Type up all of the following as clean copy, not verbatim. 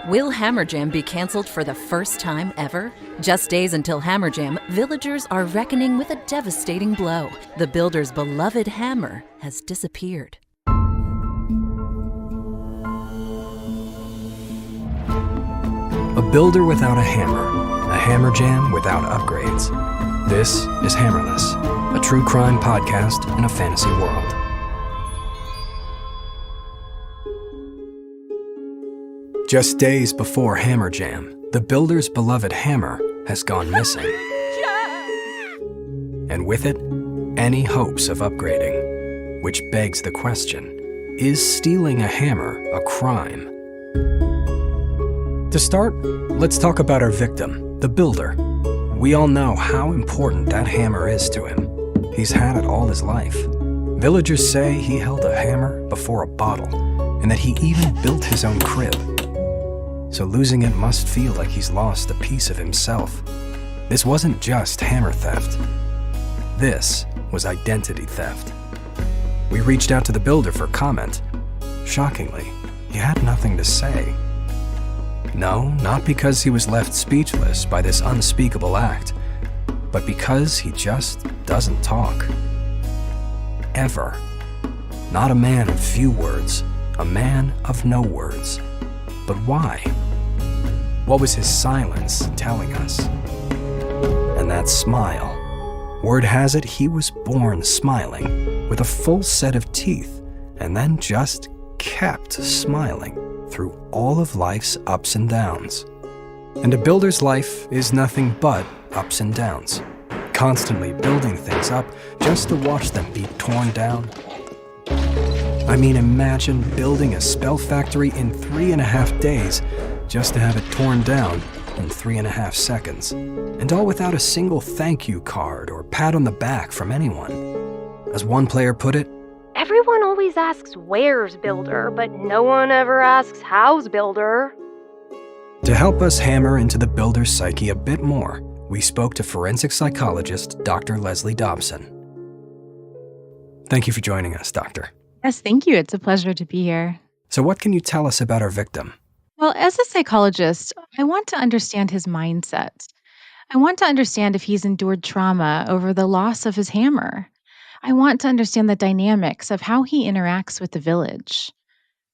Will Hammer Jam be canceled for the first time ever? Just days until Hammer Jam, villagers are reckoning with a devastating blow. The builder's beloved hammer has disappeared. A builder without a hammer jam without upgrades. This is Hammerless, a true crime podcast in a fantasy world. Just days before Hammer Jam, the builder's beloved hammer has gone missing. And with it, any hopes of upgrading. Which begs the question, is stealing a hammer a crime? To start, let's talk about our victim, the builder. We all know how important that hammer is to him. He's had it all his life. Villagers say he held a hammer before a bottle, and that he even built his own crib. So losing it must feel like he's lost a piece of himself. This wasn't just hammer theft. This was identity theft. We reached out to the builder for comment. Shockingly, he had nothing to say. No, not because he was left speechless by this unspeakable act, but because he just doesn't talk. Ever. Not a man of few words, a man of no words. But why? What was his silence telling us? And that smile. Word has it he was born smiling, with a full set of teeth, and then just kept smiling through all of life's ups and downs. And a builder's life is nothing but ups and downs, constantly building things up just to watch them be torn down. I mean, imagine building a spell factory in 3.5 days just to have it torn down in 3.5 seconds, and all without a single thank you card or pat on the back from anyone. As one player put it, everyone always asks where's builder, but no one ever asks how's builder. To help us hammer into the builder's psyche a bit more, we spoke to forensic psychologist Dr. Leslie Dobson. Thank you for joining us, Doctor. Yes, thank you. It's a pleasure to be here. So what can you tell us about our victim? Well, as a psychologist, I want to understand his mindset. I want to understand if he's endured trauma over the loss of his hammer. I want to understand the dynamics of how he interacts with the village.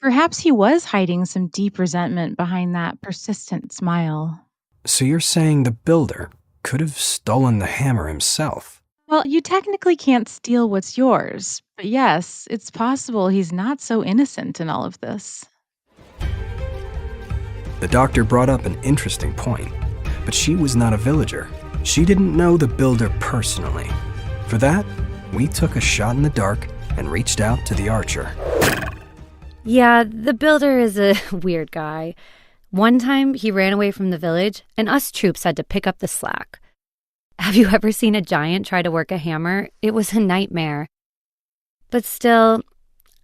Perhaps he was hiding some deep resentment behind that persistent smile. So you're saying the builder could have stolen the hammer himself? Well, you technically can't steal what's yours, but yes, it's possible he's not so innocent in all of this. The doctor brought up an interesting point, but she was not a villager. She didn't know the builder personally. For that, we took a shot in the dark and reached out to the archer. Yeah, the builder is a weird guy. One time, he ran away from the village, and us troops had to pick up the slack. Have you ever seen a giant try to work a hammer? It was a nightmare. But still,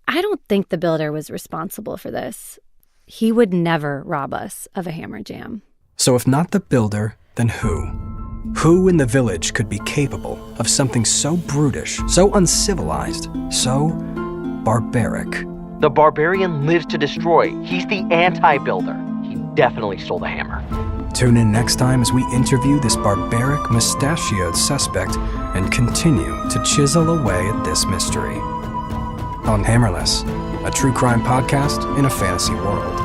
I don't think the builder was responsible for this. He would never rob us of a hammer jam. So if not the builder, then who? Who in the village could be capable of something so brutish, so uncivilized, so barbaric? The barbarian lives to destroy. He's the anti-builder. He definitely stole the hammer. Tune in next time as we interview this barbaric, mustachioed suspect and continue to chisel away at this mystery. On Hammerless, a true crime podcast in a fantasy world.